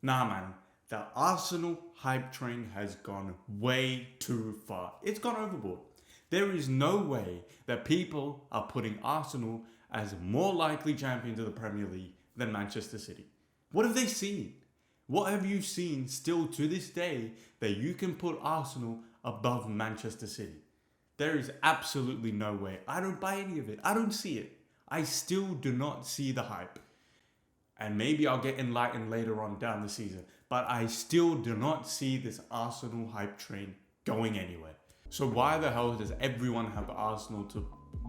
Nah, man, the Arsenal hype train has gone way too far. It's gone overboard. There is no way that people are putting Arsenal as more likely champions of the Premier League than Manchester City. What have they seen? What have you seen still to this day that you can put Arsenal above Manchester City? There is absolutely no way. I don't buy any of it. I don't see it. I still do not see the hype. And maybe I'll get enlightened later on down the season. But I still do not see this Arsenal hype train going anywhere. So why the hell does everyone have Arsenal to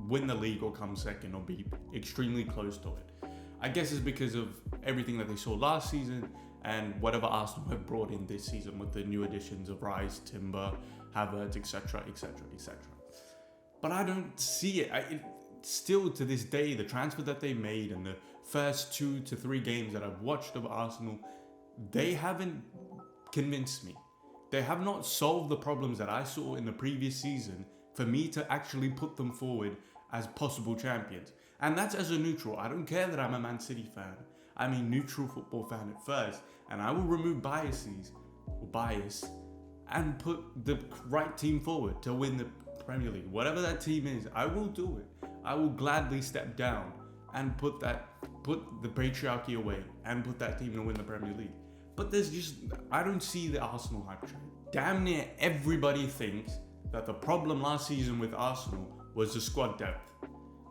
win the league or come second or be extremely close to it? I guess it's because of everything that they saw last season and whatever Arsenal have brought in this season with the new additions of Rice, Timber, Havertz, etc., etc., etc. But I don't see it. Still to this day, the transfer that they made and the first 2 to 3 games that I've watched of Arsenal, they haven't convinced me. They have not solved the problems that I saw in the previous season for me to actually put them forward as possible champions. And that's as a neutral. I don't care that I'm a Man City fan. I'm a neutral football fan at first. And I will remove bias and put the right team forward to win the Premier League. Whatever that team is, I will do it. I will gladly step down and put the patriarchy away and put that team to win the Premier League. But I don't see the Arsenal hype train. Damn near everybody thinks that the problem last season with Arsenal was the squad depth.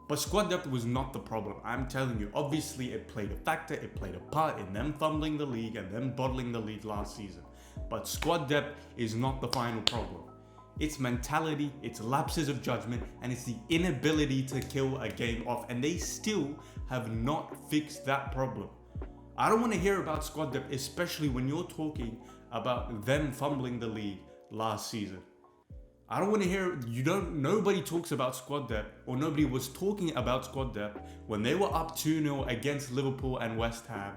But squad depth was not the problem. I'm telling you, obviously it played a factor, it played a part in them fumbling the league and them bottling the league last season. But squad depth is not the final problem. It's mentality, it's lapses of judgment, and it's the inability to kill a game off. And they still have not fixed that problem. I don't want to hear about squad depth, especially when you're talking about them fumbling the league last season. I don't want to hear, nobody talks about squad depth, or nobody was talking about squad depth when they were up 2-0 against Liverpool and West Ham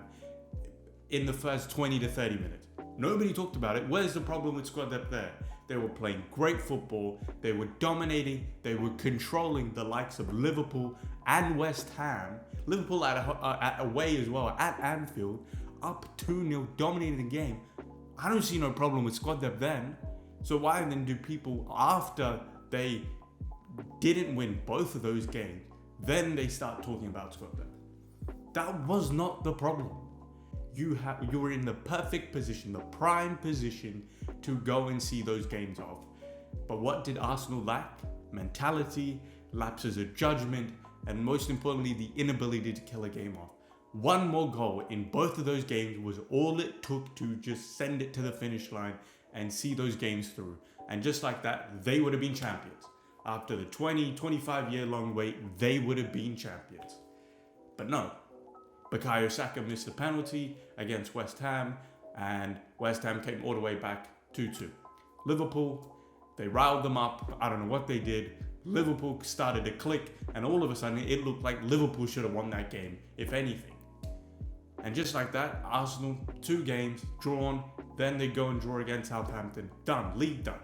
in the first 20 to 30 minutes. Nobody talked about it. Where's the problem with squad depth there? They were playing great football. They were dominating. They were controlling the likes of Liverpool and West Ham. Liverpool at away as well, at Anfield, up 2-0, dominating the game. I don't see no problem with squad depth then. So why then do people, after they didn't win both of those games, then they start talking about squad depth? That was not the problem. You were in the perfect position, the prime position to go and see those games off. But what did Arsenal lack? Mentality, lapses of judgment, and most importantly, the inability to kill a game off. One more goal in both of those games was all it took to just send it to the finish line and see those games through. And just like that, they would have been champions. After the 25 year long wait, they would have been champions. But no, Bukayo Saka missed a penalty against West Ham, and West Ham came all the way back 2-2. Liverpool, they riled them up. I don't know what they did. Liverpool started to click, and all of a sudden it looked like Liverpool should have won that game, if anything. And just like that, Arsenal, 2 games, drawn. Then they go and draw against Southampton. Done. League done.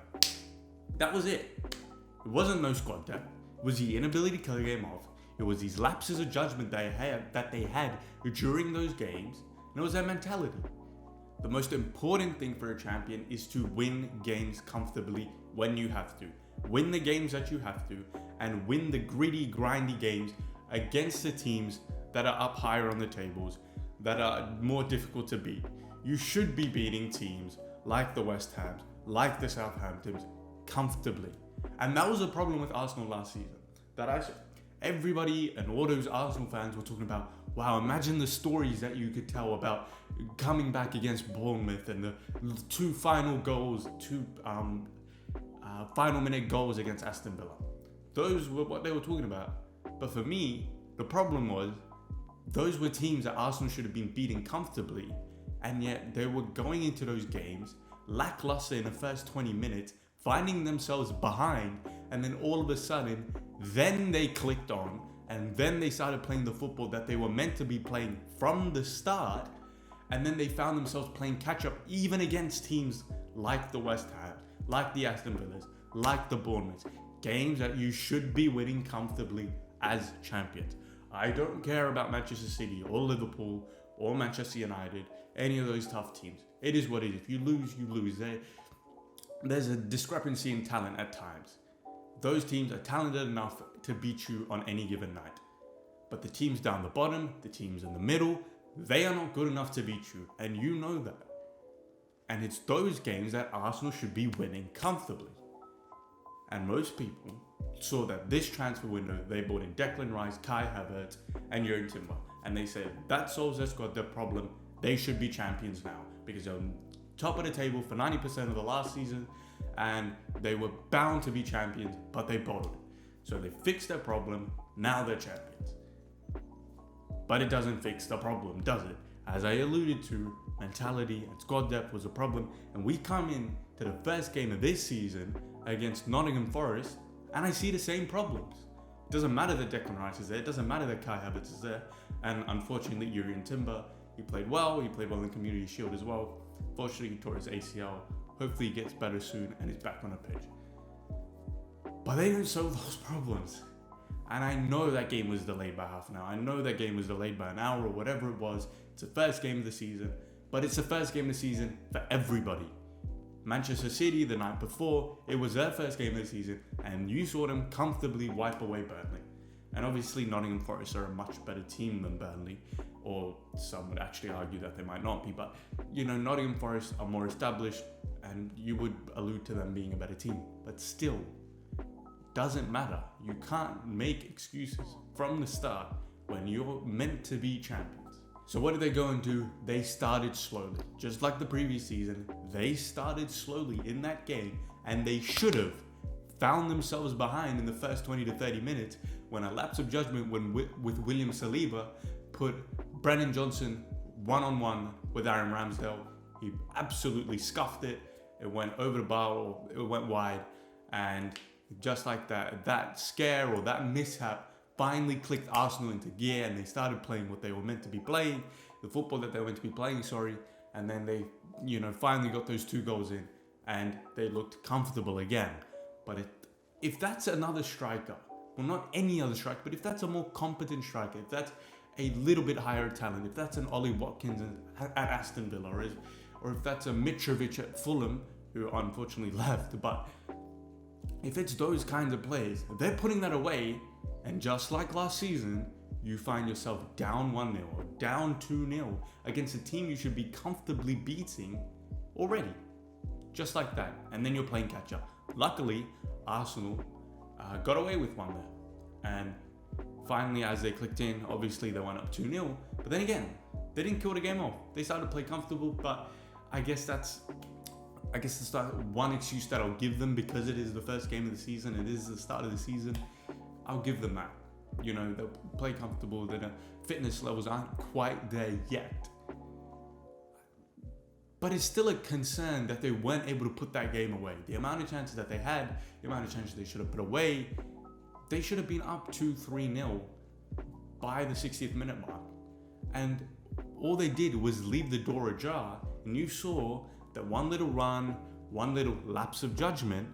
That was it. It wasn't no squad depth. It was the inability to kill a game off. It was these lapses of judgment that they had during those games. And it was their mentality. The most important thing for a champion is to win games comfortably when you have to. Win the games that you have to. And win the gritty, grindy games against the teams that are up higher on the tables, that are more difficult to beat. You should be beating teams like the West Hams, like the Southamptons, comfortably. And that was the problem with Arsenal last season. Everybody and all those Arsenal fans were talking about, wow, imagine the stories that you could tell about coming back against Bournemouth and the 2 final goals, 2 final minute goals against Aston Villa. Those were what they were talking about. But for me, the problem was, those were teams that Arsenal should have been beating comfortably, and yet they were going into those games lackluster in the first 20 minutes, finding themselves behind, and then all of a sudden, then they clicked on, and then they started playing the football that they were meant to be playing from the start, and then they found themselves playing catch-up even against teams like the West Ham, like the Aston Villas, like the Bournemouths, games that you should be winning comfortably as champions. I don't care about Manchester City or Liverpool or Manchester United. any of those tough teams. It is what it is. If you lose, you lose. There's a discrepancy in talent at times. Those teams are talented enough to beat you on any given night. But the teams down the bottom, the teams in the middle, they are not good enough to beat you. And you know that. And it's those games that Arsenal should be winning comfortably. And most people saw that this transfer window, they bought in Declan Rice, Kai Havertz, and Jurgen Timber. And they said, that solves their squad, their problem. They should be champions now. Because they're on top of the table for 90% of the last season. And they were bound to be champions, but they bottled it. So they fixed their problem, now they're champions. But it doesn't fix the problem, does it? As I alluded to, mentality and squad depth was a problem. And we come in to the first game of this season against Nottingham Forest, and I see the same problems. It doesn't matter that Declan Rice is there, it doesn't matter that Kai Havertz is there, and unfortunately Jurgen Timber, he played well in the Community Shield as well. Fortunately he tore his ACL, hopefully he gets better soon and is back on the pitch. But they don't solve those problems. And I know that game was delayed by half an hour, I know that game was delayed by an hour or whatever it was. It's the first game of the season, but it's the first game of the season for everybody. Manchester City the night before, it was their first game of the season, and you saw them comfortably wipe away Burnley. And obviously Nottingham Forest are a much better team than Burnley, or some would actually argue that they might not be, but Nottingham Forest are more established, and you would allude to them being a better team. But still, doesn't matter. You can't make excuses from the start when you're meant to be champions. So what did they go and do? They started slowly. Just like the previous season, they started slowly in that game, and they should have found themselves behind in the first 20 to 30 minutes when a lapse of judgment with William Saliba put Brennan Johnson one-on-one with Aaron Ramsdale. He absolutely scuffed it. It went over the bar, or it went wide, and just like that scare or that mishap finally clicked Arsenal into gear, and they started playing what they were meant to be playing, the football that they were meant to be playing, and then they, finally got those 2 goals in, and they looked comfortable again. But if that's another striker, well, not any other striker, but if that's a more competent striker, if that's a little bit higher talent, if that's an Ollie Watkins at Aston Villa, or if that's a Mitrovic at Fulham, who unfortunately left, but if it's those kinds of players, they're putting that away. And just like last season, you find yourself down 1-0 or down 2-0 against a team you should be comfortably beating already. Just like that. And then you're playing catch up. Luckily, Arsenal got away with one there. And finally, as they clicked in, obviously they went up 2-0. But then again, they didn't kill the game off. They started to play comfortable, but I guess that's one excuse that I'll give them, because it is the first game of the season. It is the start of the season. I'll give them that. They'll play comfortable. Their fitness levels aren't quite there yet. But it's still a concern that they weren't able to put that game away. The amount of chances that they had, the amount of chances they should have put away, they should have been up 2-3-0 by the 60th minute mark. And all they did was leave the door ajar, and you saw that one little run, one little lapse of judgment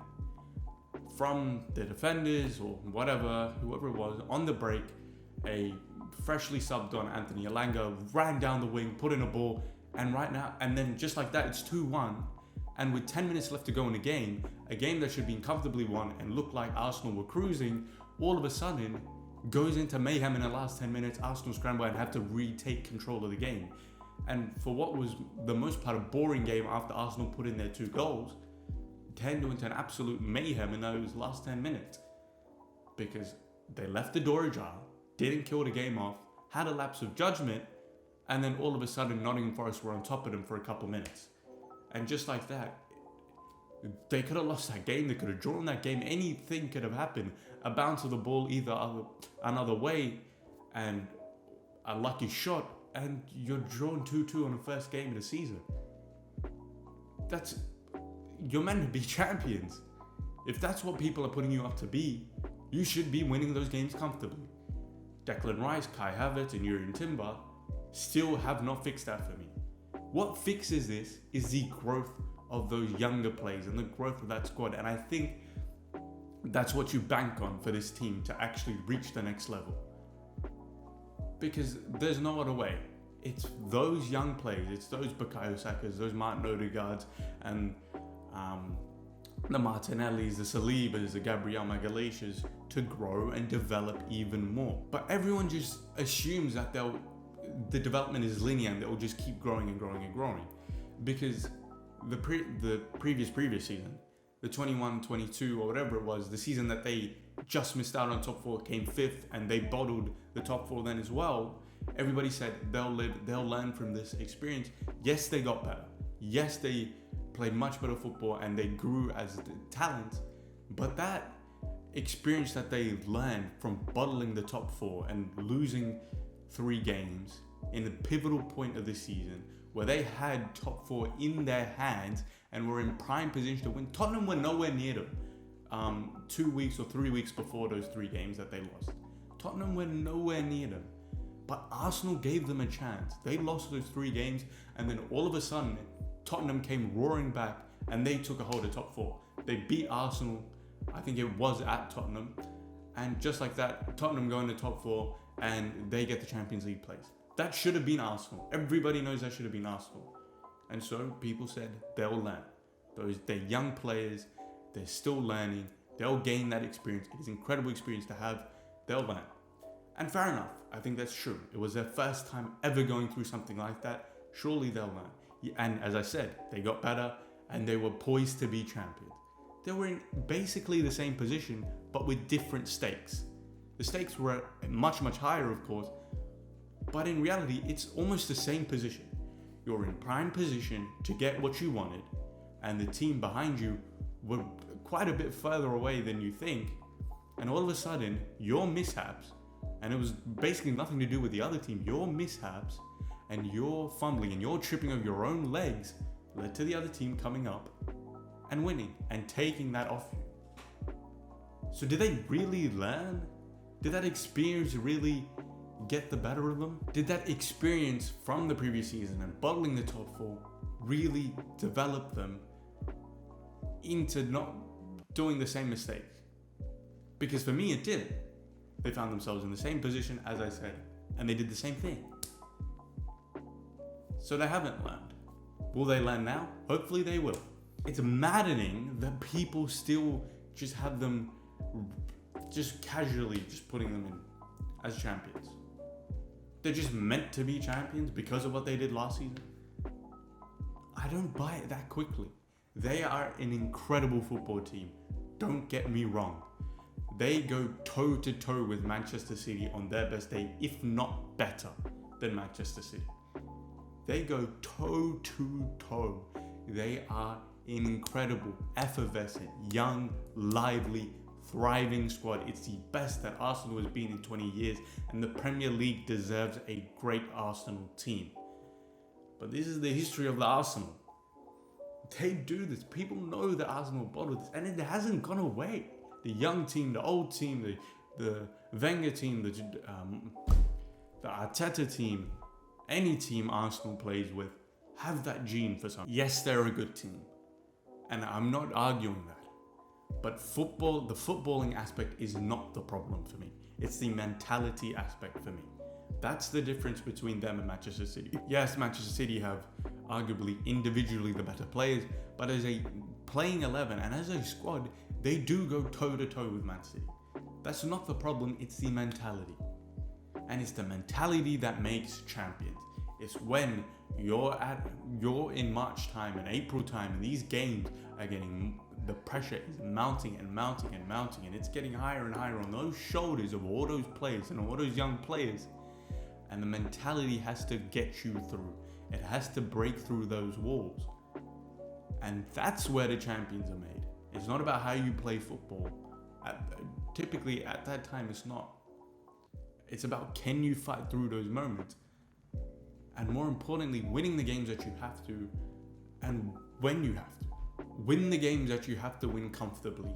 from the defenders or whoever it was, on the break, a freshly subbed on Anthony Elanga ran down the wing, put in a ball, and then just like that, it's 2-1. And with 10 minutes left to go in the game, a game that should have been comfortably won and looked like Arsenal were cruising, all of a sudden goes into mayhem in the last 10 minutes. Arsenal scramble and have to retake control of the game. And for what was the most part a boring game after Arsenal put in their 2 goals, turned into an absolute mayhem in those last 10 minutes. Because they left the door ajar, didn't kill the game off, had a lapse of judgment, and then all of a sudden Nottingham Forest were on top of them for a couple minutes. And just like that, they could have lost that game, they could have drawn that game, anything could have happened. A bounce of the ball another way, and a lucky shot, and you're drawn 2-2 on the first game of the season. You're meant to be champions. If that's what people are putting you up to be, you should be winning those games comfortably. Declan Rice, Kai Havertz, and Jurgen Timber still have not fixed that for me. What fixes this is the growth of those younger players and the growth of that squad. And I think that's what you bank on for this team to actually reach the next level. Because there's no other way. it's those young players, it's those Bukayo Sakas, those Martin Odegaards, and the Martinellis, the Salibas, the Gabriel Magalhaes to grow and develop even more. But everyone just assumes that the development is linear and they'll just keep growing and growing and growing, because the previous season, the 21-22 or whatever it was, the season that they just missed out on top four, came fifth, and they bottled the top four then as well. Everybody said they'll learn from this experience. Yes, they got better. Yes, they played much better football and they grew as talent. But that experience that they learned from bottling the top four and losing 3 games in the pivotal point of the season, where they had top four in their hands and were in prime position to win. Tottenham were nowhere near them 2 weeks or 3 weeks before those 3 games that they lost. Tottenham were nowhere near them. But Arsenal gave them a chance. They lost those 3 games, and then all of a sudden, Tottenham came roaring back and they took a hold of top four. They beat Arsenal, I think it was at Tottenham, and just like that, Tottenham go into top four and they get the Champions League place. That should have been Arsenal. Everybody knows that should have been Arsenal. And so people said they'll learn. They're young players, they're still learning, they'll gain that experience. It is incredible experience to have, they'll learn. And fair enough, I think that's true. It was their first time ever going through something like that. Surely they'll learn. And as I said, they got better and they were poised to be champions. They were in basically the same position, but with different stakes. The stakes were much, much higher, of course, but in reality, it's almost the same position. You're in prime position to get what you wanted, and the team behind you were quite a bit further away than you think, and all of a sudden, your mishaps, and it was basically nothing to do with the other team, your mishaps and your fumbling and your tripping of your own legs led to the other team coming up and winning and taking that off you. So did they really learn? Did that experience really get the better of them? Did that experience from the previous season and bottling the top four really develop them into not doing the same mistake? Because for me, it didn't. They found themselves in the same position, as I said, and they did the same thing. So they haven't learned. Will they learn now? Hopefully they will. It's maddening that people still just have them just casually just putting them in as champions. They're just meant to be champions because of what they did last season. I don't buy it that quickly. They are an incredible football team. Don't get me wrong. They go toe to toe with Manchester City on their best day, if not better than Manchester City. They go toe to toe. They are an incredible, effervescent, young, lively, thriving squad. It's the best that Arsenal has been in 20 years, and the Premier League deserves a great Arsenal team. But this is the history of the Arsenal. They do this. People know that Arsenal bottled this, and it hasn't gone away. The young team, the old team, the Wenger team, the Arteta team, any team Arsenal plays with, have that gene for some. Yes, they're a good team, and I'm not arguing that. But football, the footballing aspect is not the problem for me. It's the mentality aspect for me. That's the difference between them and Manchester City. Yes, Manchester City have arguably individually the better players, but as a playing 11 and as a squad, they do go toe to toe with Man City. That's not the problem, it's the mentality. And it's the mentality that makes champions. It's when you're in March time and April time, and these games are getting, the pressure is mounting and mounting and mounting, and it's getting higher and higher on those shoulders of all those players and all those young players. And the mentality has to get you through. It has to break through those walls. And that's where the champions are made. It's not about how you play football. Typically at that time, it's not. It's about, can you fight through those moments? And more importantly, winning the games that you have to, and when you have to. Win the games that you have to win comfortably,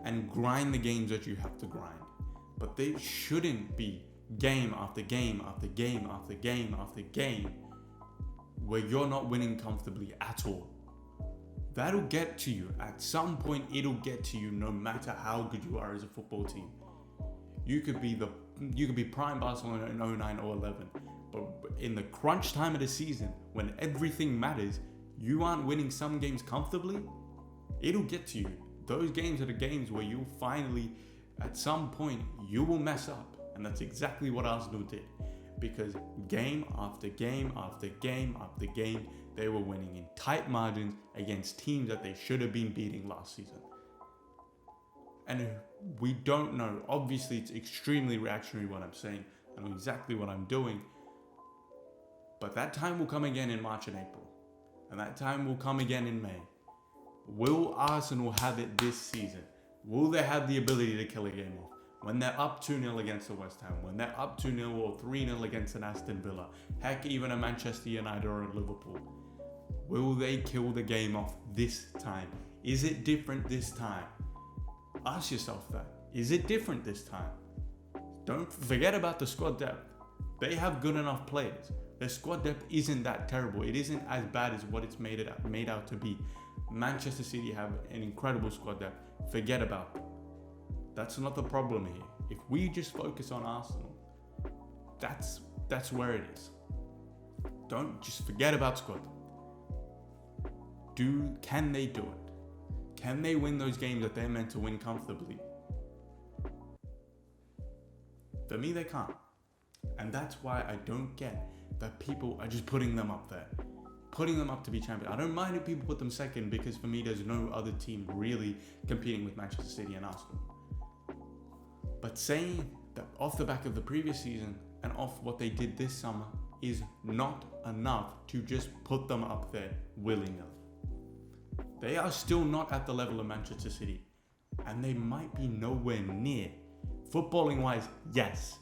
and grind the games that you have to grind. But they shouldn't be game after game after game after game after game where you're not winning comfortably at all. That'll get to you. At some point, it'll get to you no matter how good you are as a football team. You could be prime Barcelona in 09 or 11, But in the crunch time of the season, when everything matters, you aren't winning some games comfortably, it'll get to you. Those games are the games where you'll finally, at some point, you will mess up. And that's exactly what Arsenal did. Because game after game after game after game, they were winning in tight margins against teams that they should have been beating last season. And we don't know. Obviously, it's extremely reactionary what I'm saying. I know exactly what I'm doing. But that time will come again in March and April. And that time will come again in May. Will Arsenal have it this season? Will they have the ability to kill a game off? When they're up 2-0 against the West Ham, when they're up 2-0 or 3-0 against an Aston Villa, heck, even a Manchester United or a Liverpool, will they kill the game off this time? Is it different this time? Ask yourself that. Is it different this time? Don't forget about the squad depth. They have good enough players. Their squad depth isn't that terrible. It isn't as bad as what it's made out to be. Manchester City have an incredible squad depth. Forget about them. That's not the problem here. If we just focus on Arsenal, that's where it is. Don't just forget about squad. Can they do it? Can they win those games that they're meant to win comfortably? For me, they can't. And that's why I don't get that people are just putting them up there. Putting them up to be champion. I don't mind if people put them second, because for me, there's no other team really competing with Manchester City and Arsenal. But saying that off the back of the previous season and off what they did this summer is not enough to just put them up there willy-nilly. They are still not at the level of Manchester City, and they might be nowhere near. Footballing-wise, yes.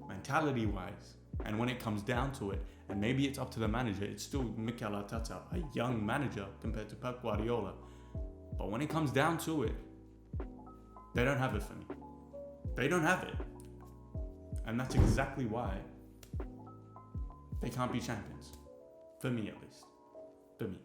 Mentality-wise, and when it comes down to it, and maybe it's up to the manager, it's still Mikel Arteta, a young manager compared to Pep Guardiola. But when it comes down to it, they don't have it for me. They don't have it. And that's exactly why they can't be champions. For me, at least. For me.